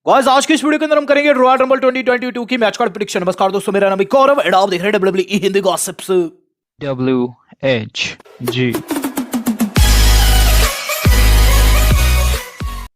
Guys आज की इस वीडियो के अंदर हम करेंगे रॉयल रंबल 2022 की मैच कार्ड प्रेडिक्शन। नमस्कार दोस्तों, मेरा नाम है गौरव एंड आप देख रहे हैं WWE Hindi gossips. WHG।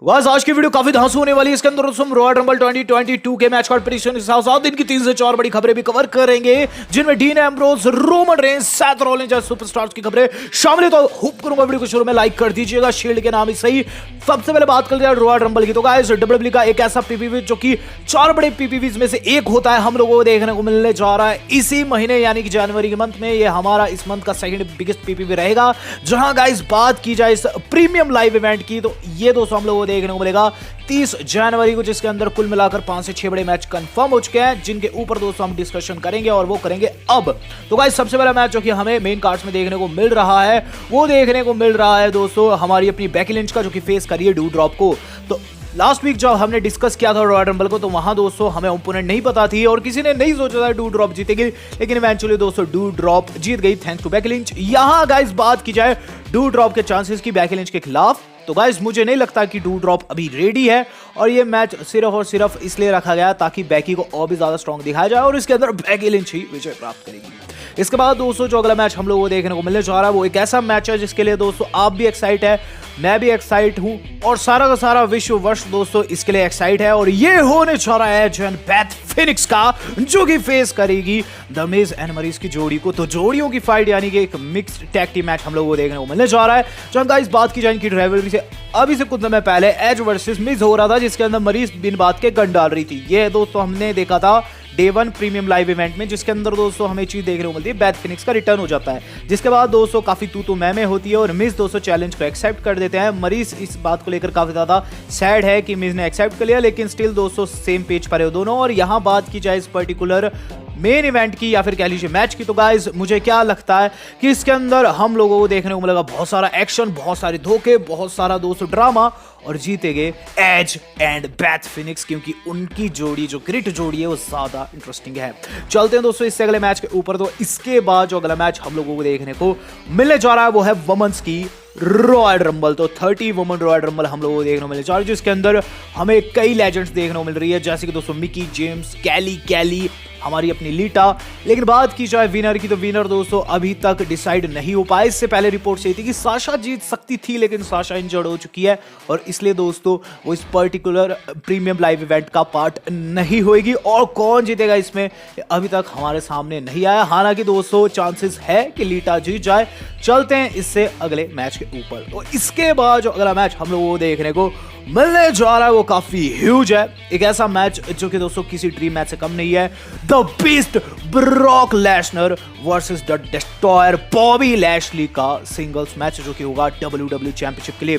Guys आज की वीडियो काफी धांसू होने वाली है। इसके अंदर हम रॉयल रंबल 2022 के मैच कार्ड प्रेडिक्शन के साथ साथ दिन की 3 से 4 बड़ी खबरें भी कवर करेंगे, जिनमें dean Ambrose, Roman Reigns, Seth Rollins जैसे सुपरस्टार्स की खबरें शामिल है। तो होप करूंगा वीडियो को शुरू में लाइक कर दीजिएगा, शील्ड के नाम ही सही। सबसे पहले बात करते हैं रॉयल रंबल की। तो गाइस डब्ल्यूडब्ल्यूई का एक ऐसा पीपीवी जो कि 4 बड़े पीपीवीज में से एक होता है, हम लोगों को देखने को मिलने जा रहा है इसी महीने यानी कि जनवरी के मंथ में। ये हमारा इस मंथ का सेकंड बिगेस्ट पीपीवी रहेगा। जहां गाइस बात की जाए इस प्रीमियम लाइव इवेंट की, तो ये दोस्तों हम लोगों को देखने को मिलेगा 30 जनवरी को, जिसके अंदर कुल मिलाकर 5 से 6 बड़े मैच कंफर्म हो चुके हैं, जिनके ऊपर दोस्तों हम डिस्कशन करेंगे और वो करेंगे अब। तो गाइस सबसे पहला मैच जो कि हमें मेन कार्ड्स में देखने को मिल रहा है, वो देखने को मिल रहा है दोस्तों हमारी अपनी बेकी लिंच का, जो कि फेस करिए डू ड्रॉप को। तो लास्ट वीक जब हमने डिस्कस किया था रॉयल रंबल को, तो वहां दोस्तों हमें ओपोनेंट नहीं पता थी और किसी ने नहीं सोचा था डू ड्रॉप जीतेगी, लेकिन इवेंचुअली दोस्तों डू ड्रॉप जीत गई थैंक्स टू बेकी लिंच। यहां गाइस बात की जाए डू ड्रॉप के चांसेस की बेकी लिंच के खिलाफ, तो गाइस मुझे नहीं लगता कि डू ड्रॉप अभी रेडी है और ये मैच सिर्फ और सिर्फ इसलिए रखा गया ताकि बेकी को और भी ज्यादा स्ट्रॉन्ग दिखाया जाए और इसके अंदर बेकी लिंच ही विजय प्राप्त करेगी। इसके बाद दोस्तों जो अगला मैच हम लोगों को देखने को मिलने जा रहा है, वो एक ऐसा मैच है जिसके लिए दोस्तों आप भी एक्साइट है, मैं भी एक्साइट हूं और सारा का सारा विश्व वर्ष दोस्तों इसके लिए एक्साइट है। और ये होने जा रहा है जॉन बेथ फिनिक्स का, जो कि फेस करेगी द मिज एंड मरीज की जोड़ी को। तो जोड़ियों की फाइट यानी कि एक मिक्स्ड टैग टीम मैच हम लोगों को देखने को मिलने जा रहा है। जहां गाइस बात की जाए इनकी राइवलरी से, अभी से कुछ समय पहले एज वर्सेस मिज हो रहा था, जिसके अंदर मरीज बिन बात के गन डाल रही थी। ये दोस्तों हमने देखा था डे 1 प्रीमियम लाइव इवेंट में, जिसके अंदर दोस्तों हमें चीज देखने को मिलती है, बेथ फिनिक्स का रिटर्न हो जाता है, जिसके बाद दोस्तों काफी तू मैं होती है और मिज दोस्तों चैलेंज को एक्सेप्ट कर देते हैं। मरीज इस बात को लेकर काफी ज्यादा सैड है कि मिज ने एक्सेप्ट कर लिया, लेकिन स्टिल दोस्तों सेम पेज पर है दोनों। और यहां बात की जाए इस पर्टिकुलर मेन इवेंट की या फिर कह लीजिए मैच की, तो गाइस मुझे क्या लगता है कि इसके अंदर हम लोगों को देखने को मिलेगा बहुत सारा एक्शन, बहुत सारे धोखे, बहुत सारा दोस्तों ड्रामा और जीतेंगे एज एंड बेथ फिनिक्स, क्योंकि उनकी जोड़ी जो ग्रिट जोड़ी है वो ज्यादा इंटरेस्टिंग है। चलते हैं दोस्तों इससे अगले मैच के ऊपर। तो इसके बाद जो अगला मैच हम लोगों को देखने को मिलने जा रहा है वो है वुमेन्स की रॉयल रंबल। तो 30 वुमेन रॉयल रंबल हम लोगों को देखने को मिलने जा रही है, जिसके अंदर हमें कई लेजेंड्स देखने को मिल रही है, जैसे कि दोस्तों मिकी जेम्स, कैली, हमारी अपनी लीटा। लेकिन बात की जाए विनर की, तो विनर दोस्तों अभी तक डिसाइड नहीं हो पाया। इससे पहले रिपोर्ट से थी कि साशा जीत सकती थी, लेकिन साशा इंजर्ड हो चुकी है और इसलिए दोस्तों वो इस पर्टिकुलर प्रीमियम लाइव इवेंट का पार्ट नहीं होगी। और कौन जीतेगा इसमें अभी तक हमारे सामने नहीं आया। हालांकि दोस्तों चांसेस है कि लीटा जीत जाए। चलते हैं इससे अगले मैच के ऊपर। तो इसके बाद जो अगला मैच हम लोगों को देखने को मिलने जा रहा है वो काफी ह्यूज है। एक ऐसा मैच जो कि दोस्तों किसी ड्रीम मैच से कम नहीं है, the beast Brock Lesnar versus the destroyer Bobby Lashley का सिंगल्स मैच, जो कि होगा WWE चैंपियनशिप के लिए।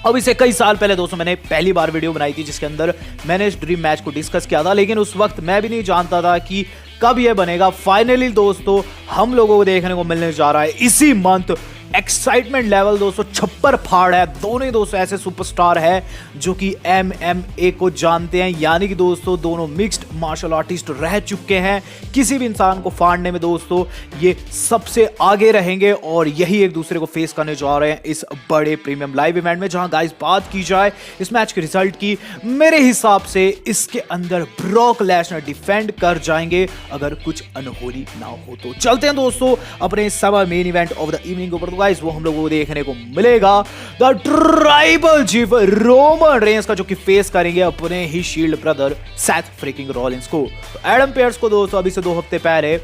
अब इसे कई साल पहले दोस्तों मैंने पहली बार वीडियो बनाई थी, जिसके अंदर मैंने इस ड्रीम मैच को डिस्कस किया था, लेकिन उस वक्त मैं भी नहीं जानता था कि कब यह बनेगा। फाइनली दोस्तों हम लोगों को देखने को मिलने जा रहा है इसी मंथ। एक्साइटमेंट लेवल दोस्तों छप्पर फाड़ है। दोनों ही दोस्तों ऐसे सुपरस्टार है जो कि MMA को जानते हैं, यानी कि दोस्तों दोनों मिक्स्ड मार्शल आर्टिस्ट रह चुके हैं। किसी भी इंसान को फाड़ने में दोस्तों ये सबसे आगे रहेंगे और यही एक दूसरे को फेस करने जा रहे हैं इस बड़े प्रीमियम लाइव इवेंट में। जहां गाइस बात की जाए इस मैच के रिजल्ट की, मेरे हिसाब से इसके अंदर ब्रॉक लेसनर डिफेंड कर जाएंगे अगर कुछ अनहोनी ना हो तो। चलते हैं दोस्तों अपने summer main event of the evening के ऊपर। गाइस वो हम लोगों को देखने को मिलेगा the tribal chief Roman Reigns का, जो कि फेस करेंगे अपने ही shield brother Seth freaking Rollins को। तो एडम पेयर्स को दोस्तों अभी से 2 हफ्ते पहले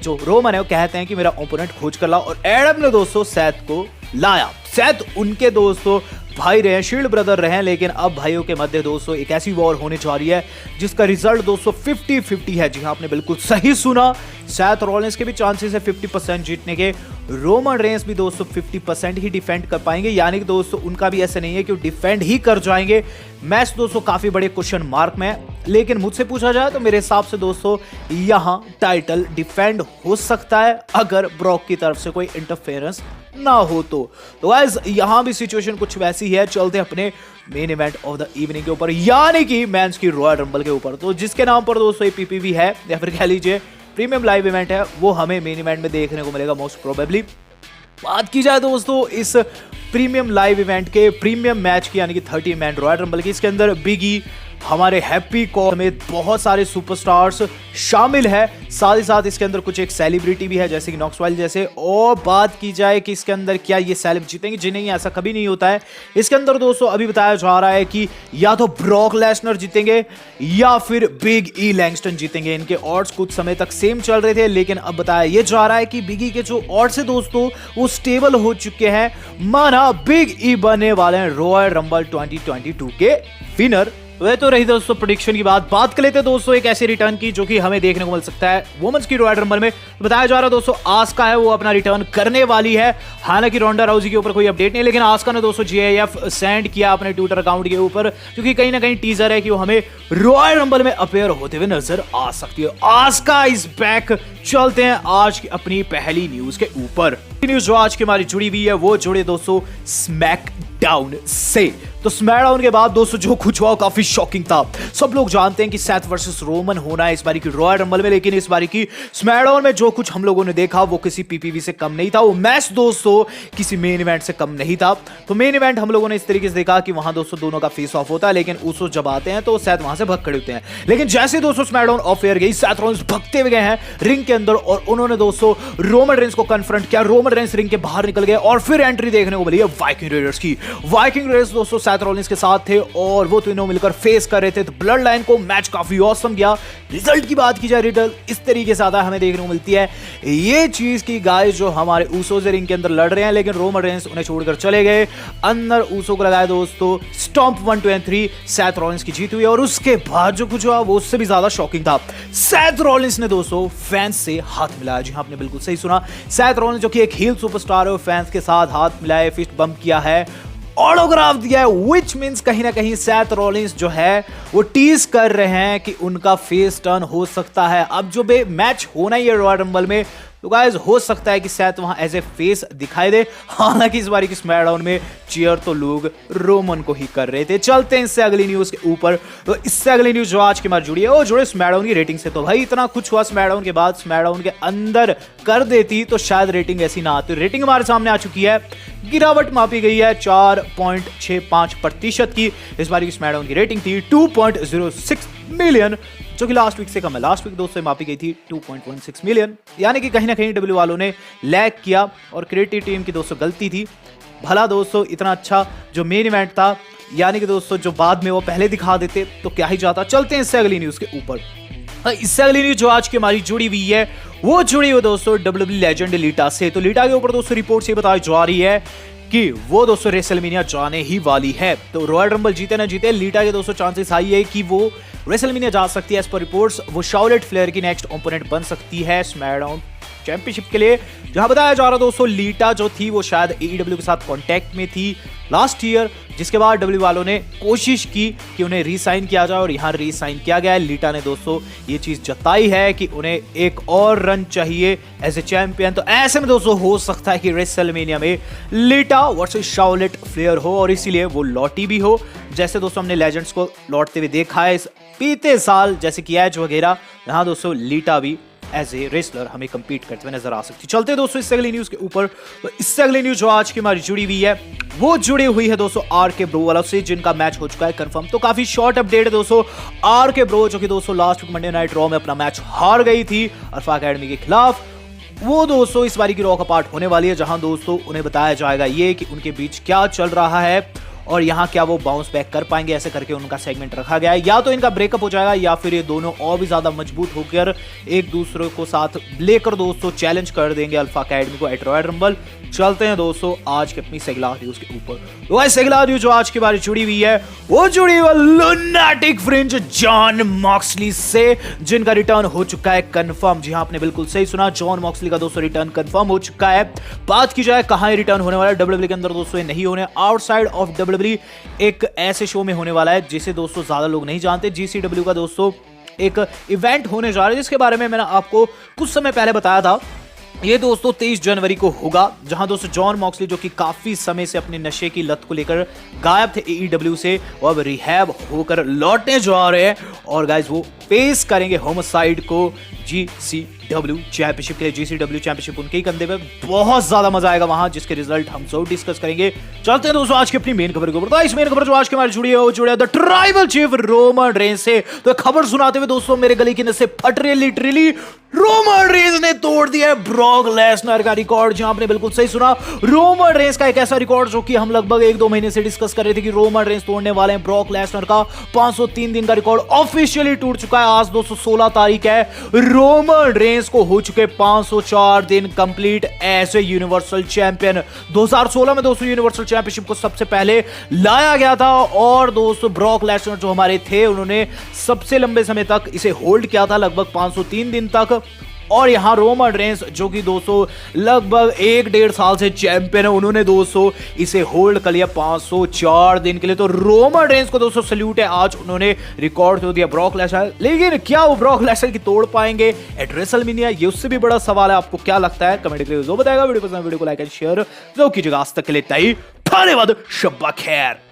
जो रोमन है वो कहते हैं कि मेरा ओपोनेंट खोज कर लाओ, और एडम ने दोस्तों सेथ को लाया। सेथ उनके दोस्तों भाई रहे, शील्ड ब्रदर रहे, लेकिन अब भाइयों के मध्य दोस्तों एक ऐसी वॉर होने जा रही है जिसका रिजल्ट दोस्तों 50-50 है। जी हाँ, आपने बिल्कुल सही सुना। सेथ रॉलिंस के भी चांसेस है 50% जीतने के। रोमन रेंस भी दोस्तों 50% ही डिफेंड कर पाएंगे, यानी कि दोस्तों उनका भी ऐसा नहीं है कि वो डिफेंड ही कर जाएंगे। मैच दोस्तों काफी बड़े क्वेश्चन मार्क में है, लेकिन मुझसे पूछा जाए तो मेरे हिसाब से दोस्तों यहां टाइटल डिफेंड हो सकता है अगर ब्रॉक की तरफ से कोई इंटरफेरेंस ना हो तो। गाइस यहां भी सिचुएशन कुछ वैसी है। चलते हैं अपने main event of the evening के ऊपर, यानी कि मेंस की रॉयल रंबल के ऊपर। तो जिसके नाम पर दोस्तों ये पीपीवी है या फिर कह लीजिए प्रीमियम लाइव इवेंट है, वो हमें मेन इवेंट में देखने को मिलेगा मोस्ट प्रोबेबली। बात की जाए दोस्तों इस प्रीमियम लाइव इवेंट के प्रीमियम मैच की, यानी कि 30 मैन रॉयल रंबल की, इसके अंदर बिगी, हमारे हैप्पी कॉ समेत बहुत सारे सुपरस्टार्स शामिल है। साथ ही साथ इसके अंदर कुछ एक सेलिब्रिटी भी है जैसे कि नॉक्सवाइल जैसे। और बात की जाए कि इसके अंदर क्या ये सेलेब जीतेंगे, जी नहीं, ऐसा कभी नहीं होता है। इसके अंदर दोस्तों अभी बताया जा रहा है कि या तो ब्रॉक लेसनर जीतेंगे या फिर बिग ई लैंगस्टन जीतेंगे। इनके ऑड्स कुछ समय तक सेम चल रहे थे, लेकिन अब बताया ये जा रहा है कि बिग ई के जो ऑड्स है दोस्तों वो स्टेबल हो चुके हैं। माना बिग ई बनने वाले हैं रॉयल रंबल 2022 के विनर। वह तो रही दोस्तों प्रेडिक्शन की बात कर लेते हैं दोस्तों एक ऐसे रिटर्न की जो कि हमें देखने को मिल सकता है वुमेन्स की रॉयल रंबल में। बताया जा रहा है दोस्तों आस्का है वो अपना रिटर्न करने वाली है। हालांकि रोंडा राउजी के ऊपर कोई अपडेट नहीं है, लेकिन आस्का ने दोस्तों जीआईएफ सेंड किया अपने ट्विटर अकाउंट के ऊपर, क्योंकि कहीं ना कहीं टीजर है कि वो हमें रॉयल रंबल में अपेयर होते हुए नजर आ सकती है। Asuka is back. चलते हैं आज की अपनी पहली न्यूज के ऊपर। न्यूज जो आज की हमारी जुड़ी हुई है वो जुड़े दोस्तों स्मैकडाउन से। तो स्मैकडाउन के बाद दोस्तों जो कुछ हुआ काफी शॉकिंग था। सब लोग जानते हैं कि सेथ वर्सेस रोमन होना है इस बारी की रॉयल रंबल में, लेकिन इस बारी की स्मैकडाउन में जो कुछ हम लोगों ने देखा वो किसी पीपीवी से कम नहीं था। वो मैच दोस्तों किसी मेन इवेंट से कम नहीं था। तो मेन इवेंट हम लोगों ने इस तरीके से देखा कि वहां दोस्तों दोनों का फेस ऑफ होता है, लेकिन उसो जब आते हैं तो सेथ वहां से भग खड़े होते हैं। लेकिन जैसे दोस्तों स्मैकडाउन ऑफ एयर गई, सेथ रॉलिंस भगते हुए गए हैं रिंग के अंदर और उन्होंने दोस्तों रोमन रेंस को कन्फ्रंट किया। रोमन रेंस रिंग के बाहर निकल गए और फिर एंट्री देखने को मिली है वाइकिंग रेडर्स की। वाइकिंग रेडर्स दोस्तों सेथ रॉलिंस के साथ थे और वो तीनों मिलकर फेस कर रहे थे। तो ब्लड लाइन को मैच काफी ऑसम गया। रिजल्ट की बात की जाए, रिजल्ट इस तरीके से आता हमें देखने को मिलती है ये चीज की गाइस जो हमारे ऊसोस रिंग के अंदर लड़ रहे हैं, लेकिन रोमन रेंस उन्हें छोड़कर चले गए। अंदर ऊसो को लगाया दोस्तों स्टॉम्प 1 2 and 3 सेथ रॉलिंस की जीत हुई। और उसके बाद जो कुछ हुआ वो उससे भी ज्यादा शॉकिंग था। सेथ रॉलिंस ने दोस्तों फैंस से हाथ मिलाया। जी आपने बिल्कुल सही सुना। सेथ रॉलिंस जो कि एक हील सुपरस्टार है, फैंस के साथ हाथ मिलाए, फिस्ट बम्प किया है, ऑटोग्राफ दिया है, विच मींस कहीं ना कहीं सेथ रॉलिंस जो है वो टीज कर रहे हैं कि उनका फेस टर्न हो सकता है। अब जो मैच होना ही है रॉयल रंबल में, तो गाइस हो सकता है कि सेथ वहां एज ए फेस दिखाई दे। हालांकि इस बारी की स्मैकडाउन में चीयर तो लोग रोमन को ही कर रहे थे। चलते हैं इससे अगली न्यूज के ऊपर। तो इससे अगली न्यूज जो आज की हमारी जुड़ी है वो जुड़े स्मैकडाउन की रेटिंग से। तो भाई इतना कुछ हुआ स्मैकडाउन के बाद, स्मैकडाउन के अंदर कर देती तो शायद रेटिंग ऐसी ना आती। रेटिंग हमारे सामने आ चुकी है, गिरावट मापी गई है 4.65% की। इस बारी की स्मैकडाउन की रेटिंग थी 2.06 मिलियन, जो कि लास्ट वीक से कम है। लास्ट वीक दोस्तों मापी गई थी 2.16 मिलियन, यानी कि कहीं ना कहीं डब्ल्यू वालों ने लैग किया और क्रिएटिव टीम की दोस्तों गलती थी। भला दोस्तों इतना अच्छा जो मेन इवेंट था, यानी कि दोस्तों जो बाद में वो पहले दिखा देते तो क्या ही जाता। चलते हैं इससे अगली न्यूज के ऊपर। इससे अगली न्यूज जो आज की हमारी जुड़ी हुई है वो जुड़ी हुई दोस्तों डब्ल्यूडब्ल्यू लेजेंड लीटा से। तो लीटा के ऊपर दोस्तों रिपोर्ट से बताई जा रही है कि वो दोस्तों रेसलमेनिया जाने ही वाली है। तो रॉयल रंबल जीते ना जीते, लीटा के दोस्तों चांसेस हाई है कि वो रेसलमेनिया जा सकती है। एज पर रिपोर्ट्स वो शार्लेट फ्लेयर की नेक्स्ट ओपोनेंट बन सकती है स्मैकडाउन चैंपियनशिप के लिए। जहां बताया जा रहा दोस्तों लीटा जो थी वो शायद AEW के साथ कांटेक्ट में थी लास्ट ईयर, जिसके बाद डब्ल्यू वालों ने कोशिश की कि उन्हें रीसाइन किया जाए और यहां रीसाइन किया गया है। लीटा ने दोस्तों ये चीज जताई है कि उन्हें एक और रन चाहिए एज ए चैंपियन। तो ऐसे में दोस्तों हो सकता है कि रेसलमेनिया में लीटा वर्सेस शार्लेट फ्लेयर हो और इसीलिए वो लौटी भी हो। जैसे दोस्तों हमने लेजेंड्स को लौटते हुए देखा है इस बीते साल, जैसे कि एज वगैरह, यहां दोस्तों लीटा भी एज ए रेसलर हमें कंपीट करते हुए नजर आ सकती। चलते हैं दोस्तों इससे अगली न्यूज के ऊपर। तो इससे अगली न्यूज जो आज की हमारी जुड़ी हुई है वो जुड़ी हुई है दोस्तों RK Bro वालों से, जिनका मैच हो चुका है कंफर्म। तो काफी शॉर्ट अपडेट है दोस्तों। RK Bro जो कि दोस्तों last week Monday night Raw में अपना मैच हार गई थी अल्फा एकेडमी के खिलाफ, वो दोस्तों इस बारी की रॉ का पार्ट होने वाली है, जहां दोस्तों उन्हें बताया जाएगा ये कि उनके बीच क्या चल रहा है और यहाँ क्या वो बाउंस बैक कर पाएंगे। ऐसे करके उनका सेगमेंट रखा गया है। या तो इनका ब्रेकअप हो जाएगा या फिर ये दोनों और भी ज्यादा मजबूत होकर एक दूसरे को साथ लेकर दोस्तों चैलेंज कर देंगे अल्फा एकेडमी को एट रॉयल रंबल। चलते हैं दोस्तों आज के अपनी सेगला न्यूज के ऊपर। तो भाई सेगला न्यूज जो आज की बारी जुड़ी हुई है वो जुड़ी हुई लुनाटिक फ्रिंज जॉन मॉक्सली से, जिनका रिटर्न हो चुका है कंफर्म। जी हाँ आपने बिल्कुल सही सुना, जॉन मॉक्सली का दोस्तों रिटर्न कंफर्म हो चुका है। बात की जाए कहां रिटर्न होने वाला है, डब्ल्यूडब्ल्यू के अंदर दोस्तों ये नहीं होने, आउटसाइड ऑफ डब्ल्यूडब्ल्यू एक ऐसे शो में होने वाला है जिसे दोस्तों ज्यादा लोग नहीं जानते। GCW का दोस्तों एक इवेंट होने जा रहा है जिसके बारे में मैंने आपको कुछ समय पहले बताया था। ये दोस्तों 23 जनवरी को होगा, जहां दोस्तों जॉन मॉक्सली जो कि काफी समय से अपने नशे की लत को लेकर गायब थे AEW से, वो अब रिहैब होकर लौटने जा रहे हैं और गाइस वो फेस करेंगे होमसाइड को, GCW चैंपियनशिप के लिए। GCW चैंपियनशिप उनके ही कंधे पे, बहुत ज्यादा मजा आएगा वहां, जिसके रिजल्ट हम सब डिस्कस करेंगे। चलते हैं दोस्तों आज की अपनी मेन खबर के ऊपर। तो इस मेन खबर जो आज के हमारे जुड़ी है वो जुड़े the tribal chief Roman Reigns से। तो खबर सुनाते हुए दोस्तों मेरे गले की नसें फट रही, लिटरली रोमन रेंस ने तोड़ दिया है ब्रॉक लेसनर का रिकॉर्ड। जहां आपने बिल्कुल सही सुना, रोमन रेंस का एक ऐसा रिकॉर्ड जो कि हम लगभग 1-2 महीने से डिस्कस कर रहे थे कि रोमन रेंस तोड़ने वाले हैं। ब्रॉक लेसनर का 503 दिन का रिकॉर्ड ऑफिशियली टूट चुका है। आज 216 तारीख है, रोमन रेंस को हो चुके 504 दिन complete as a universal champion. 2016 में दोस्तों यूनिवर्सल चैंपियनशिप को सबसे पहले लाया गया था और दोस्तों ब्रॉक लेसनर जो हमारे थे उन्होंने सबसे लंबे समय तक इसे होल्ड किया था, लगभग 503 दिन तक। और यहां रोमन रेंस जो कि दोस्तों लगभग 1-1.5 साल से चैंपियन है, उन्होंने दोस्तों इसे होल्ड कर लिया 504 दिन के लिए। तो रोमन रेंस को दोस्तों सल्यूट है, आज उन्होंने रिकॉर्ड तो दिया ब्रॉक लेसनर। लेकिन क्या वो ब्रॉक लेसनर की तोड़ पाएंगे एट रेसलमेनिया, ये उससे भी बड़ा सवाल है। आपको क्या लगता है कमेंट करके जो बताएगा। वीडियो पसंद वीडियो को लाइक एंड शेयर जो कीजिएगा। आज तक के लिए धन्यवाद, शब्बा खैर।